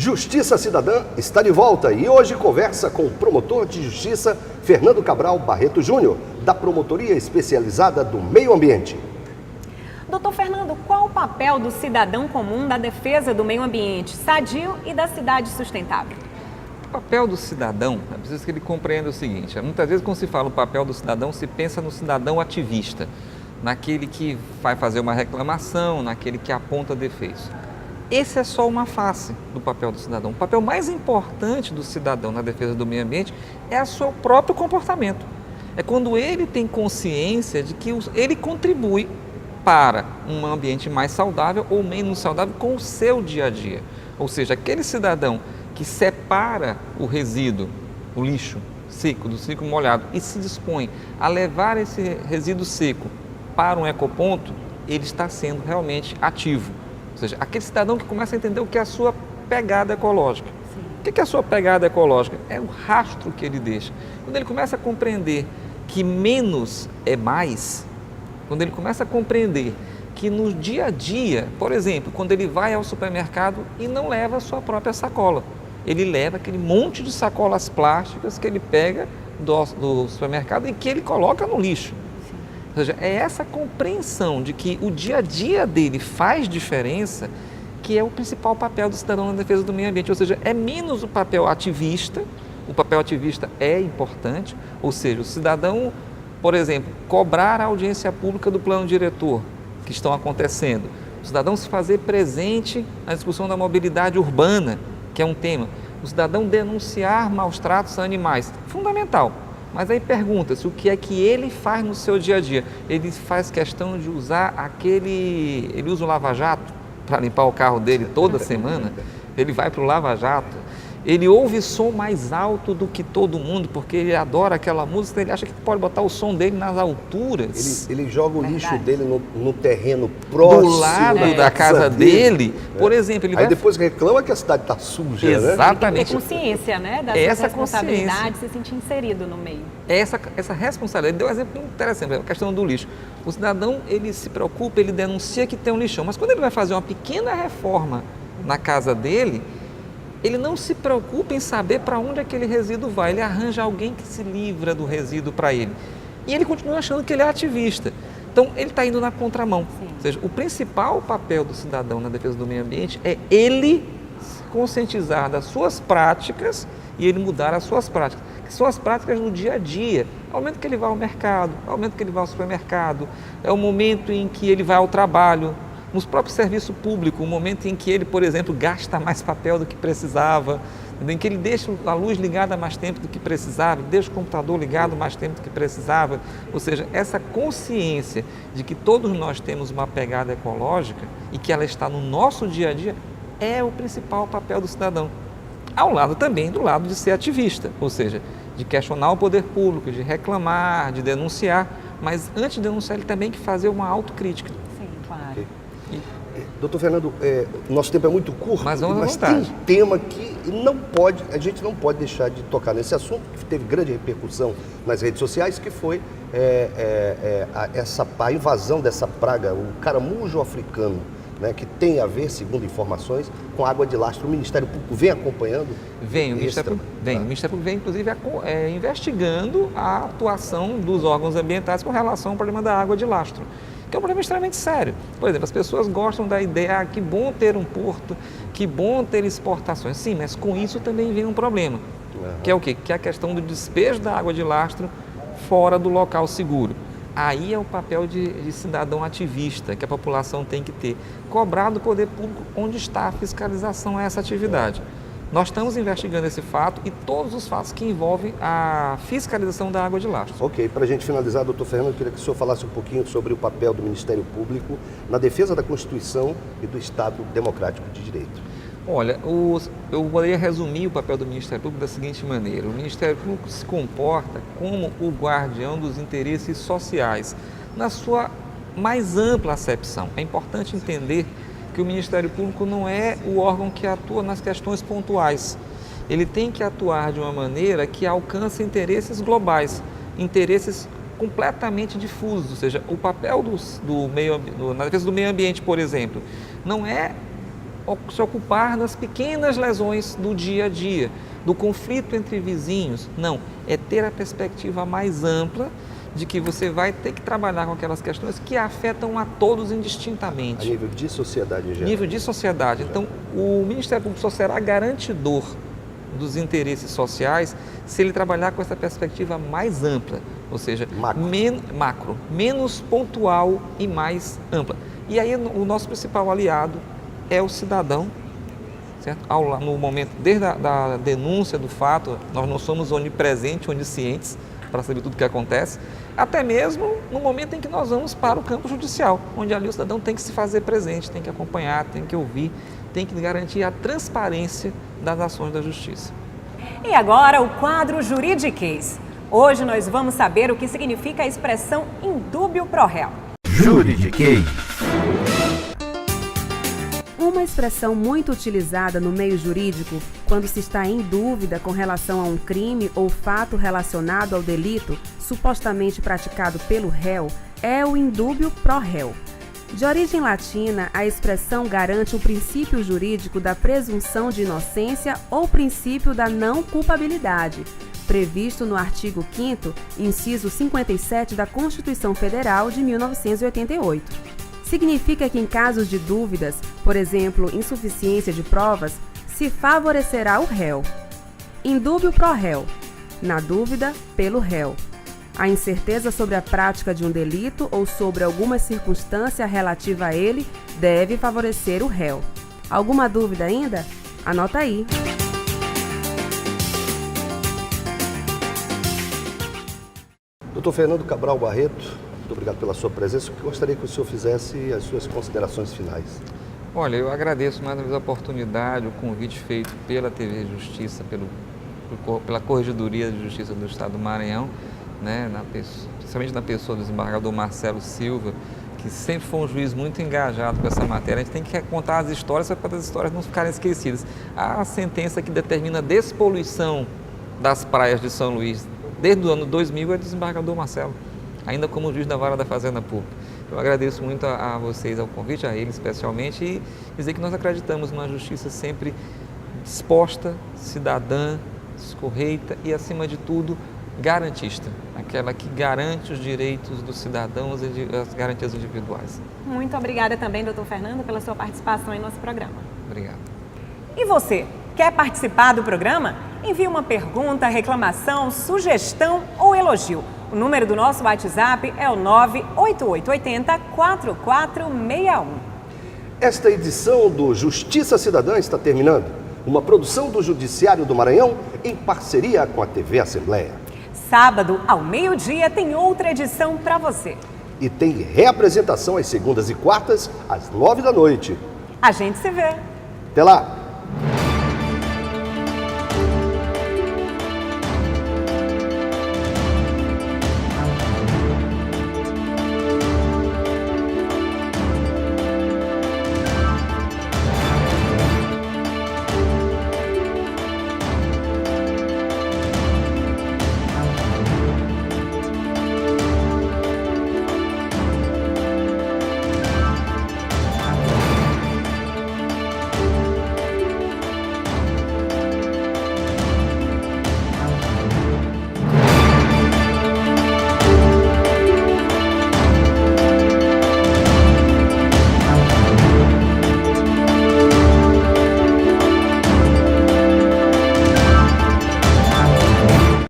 Justiça Cidadã está de volta e hoje conversa com o promotor de justiça Fernando Cabral Barreto Júnior, da Promotoria Especializada do Meio Ambiente. Doutor Fernando, qual o papel do cidadão comum na defesa do meio ambiente sadio e da cidade sustentável? O papel do cidadão, é preciso que ele compreenda o seguinte: muitas vezes quando se fala o papel do cidadão, se pensa no cidadão ativista, naquele que vai fazer uma reclamação, naquele que aponta defeitos. Esse é só uma face do papel do cidadão. O papel mais importante do cidadão na defesa do meio ambiente é o seu próprio comportamento. É quando ele tem consciência de que ele contribui para um ambiente mais saudável ou menos saudável com o seu dia a dia. Ou seja, aquele cidadão que separa o resíduo, o lixo seco do ciclo molhado e se dispõe a levar esse resíduo seco para um ecoponto, ele está sendo realmente ativo. Ou seja, aquele cidadão que começa a entender o que é a sua pegada ecológica. Sim. O que é a sua pegada ecológica? É o rastro que ele deixa. Quando ele começa a compreender que menos é mais, quando ele começa a compreender que no dia a dia, por exemplo, quando ele vai ao supermercado e não leva a sua própria sacola, ele leva aquele monte de sacolas plásticas que ele pega do supermercado e que ele coloca no lixo. Ou seja, é essa compreensão de que o dia a dia dele faz diferença que é o principal papel do cidadão na defesa do meio ambiente. Ou seja, é menos o papel ativista. O papel ativista é importante, ou seja, o cidadão, por exemplo, cobrar a audiência pública do plano diretor que estão acontecendo, o cidadão se fazer presente na discussão da mobilidade urbana, que é um tema, o cidadão denunciar maus tratos a animais, fundamental. Mas aí pergunta-se o que é que ele faz no seu dia a dia. Ele faz questão de usar ele usa o lava-jato para limpar o carro dele toda semana, ele vai para o lava-jato, ele ouve som mais alto do que todo mundo, porque ele adora aquela música, ele acha que pode botar o som dele nas alturas. Ele joga o lixo dele no terreno próximo. Do lado da casa dele. Por exemplo, ele vai... Aí depois reclama que a cidade está suja, Exatamente. Ter consciência, né? Da sua responsabilidade, se sentir inserido no meio. Essa responsabilidade. Ele deu um exemplo interessante, a questão do lixo. O cidadão, ele se preocupa, ele denuncia que tem um lixão, mas quando ele vai fazer uma pequena reforma na casa dele, ele não se preocupa em saber para onde aquele resíduo vai, ele arranja alguém que se livra do resíduo para ele. E ele continua achando que ele é ativista. Então, ele está indo na contramão. Sim. Ou seja, o principal papel do cidadão na defesa do meio ambiente é ele se conscientizar das suas práticas e ele mudar as suas práticas, que são as práticas no dia a dia. É o momento que ele vai ao mercado, é o momento que ele vai ao supermercado, é o momento em que ele vai ao trabalho, nos próprios serviços públicos, o momento em que ele, por exemplo, gasta mais papel do que precisava, em que ele deixa a luz ligada mais tempo do que precisava, deixa o computador ligado mais tempo do que precisava. Ou seja, essa consciência de que todos nós temos uma pegada ecológica e que ela está no nosso dia a dia é o principal papel do cidadão. Ao lado também do lado de ser ativista, ou seja, de questionar o poder público, de reclamar, de denunciar, mas antes de denunciar ele também tem que fazer uma autocrítica. Sim, claro. Doutor Fernando, nosso tempo é muito curto, mas tem um tema que a gente não pode deixar de tocar nesse assunto, que teve grande repercussão nas redes sociais, que foi a invasão dessa praga, o caramujo africano, né, que tem a ver, segundo informações, com água de lastro. O Ministério Público vem acompanhando? O Ministério Público vem, inclusive, investigando a atuação dos órgãos ambientais com relação ao problema da água de lastro, que é um problema extremamente sério. Por exemplo, as pessoas gostam da ideia, que bom ter um porto, que bom ter exportações. Sim, mas com isso também vem um problema, que é o quê? Que é a questão do despejo da água de lastro fora do local seguro. Aí é o papel de cidadão ativista que a população tem que ter, cobrar do poder público onde está a fiscalização a essa atividade. Nós estamos investigando esse fato e todos os fatos que envolvem a fiscalização da água de lastro. Ok, para a gente finalizar, doutor Fernando, eu queria que o senhor falasse um pouquinho sobre o papel do Ministério Público na defesa da Constituição e do Estado Democrático de Direito. Olha, eu poderia resumir o papel do Ministério Público da seguinte maneira: o Ministério Público se comporta como o guardião dos interesses sociais, na sua mais ampla acepção. É importante entender que o Ministério Público não é o órgão que atua nas questões pontuais. Ele tem que atuar de uma maneira que alcance interesses globais, interesses completamente difusos. Ou seja, o papel na defesa do meio ambiente, por exemplo, não é se ocupar das pequenas lesões do dia a dia, do conflito entre vizinhos. Não, é ter a perspectiva mais ampla de que você vai ter que trabalhar com aquelas questões que afetam a todos indistintamente. A nível de sociedade em geral. Nível de sociedade. Então, o Ministério Público só será garantidor dos interesses sociais se ele trabalhar com essa perspectiva mais ampla, ou seja, macro, menos pontual e mais ampla. E aí o nosso principal aliado é o cidadão, certo? No momento, desde a denúncia do fato, nós não somos onipresentes, oniscientes para saber tudo o que acontece, até mesmo no momento em que nós vamos para o campo judicial, onde ali o cidadão tem que se fazer presente, tem que acompanhar, tem que ouvir, tem que garantir a transparência das ações da justiça. E agora o quadro Juridiquês. Hoje nós vamos saber o que significa a expressão indúbio pro réu. Juridiquês. Uma expressão muito utilizada no meio jurídico quando se está em dúvida com relação a um crime ou fato relacionado ao delito supostamente praticado pelo réu é o indúbio pro réu. De origem latina, a expressão garante o princípio jurídico da presunção de inocência ou princípio da não culpabilidade, previsto no artigo 5º, inciso 57 da Constituição Federal de 1988. Significa que em casos de dúvidas, por exemplo, insuficiência de provas, se favorecerá o réu. Indúbio pro réu. Na dúvida, pelo réu. A incerteza sobre a prática de um delito ou sobre alguma circunstância relativa a ele deve favorecer o réu. Alguma dúvida ainda? Anota aí. Doutor Fernando Cabral Barreto, muito obrigado pela sua presença. Eu gostaria que o senhor fizesse as suas considerações finais. Olha, eu agradeço mais uma vez a oportunidade, o convite feito pela TV Justiça, pela Corregedoria de Justiça do Estado do Maranhão, né, principalmente na pessoa do desembargador Marcelo Silva, que sempre foi um juiz muito engajado com essa matéria. A gente tem que contar as histórias para as histórias não ficarem esquecidas. A sentença que determina a despoluição das praias de São Luís desde o ano 2000 é do desembargador Marcelo, ainda como juiz da Vara da Fazenda Pública. Eu agradeço muito a vocês, ao convite, a ele especialmente, e dizer que nós acreditamos numa justiça sempre disposta, cidadã, escorreita e, acima de tudo, garantista, aquela que garante os direitos dos cidadãos e as garantias individuais. Muito obrigada também, doutor Fernando, pela sua participação em nosso programa. Obrigado. E você, quer participar do programa? Envie uma pergunta, reclamação, sugestão ou elogio. O número do nosso WhatsApp é o 98880-4461. Esta edição do Justiça Cidadã está terminando. Uma produção do Judiciário do Maranhão em parceria com a TV Assembleia. Sábado, ao meio-dia, tem outra edição para você. E tem reapresentação às segundas e quartas, às 9 da noite. A gente se vê. Até lá!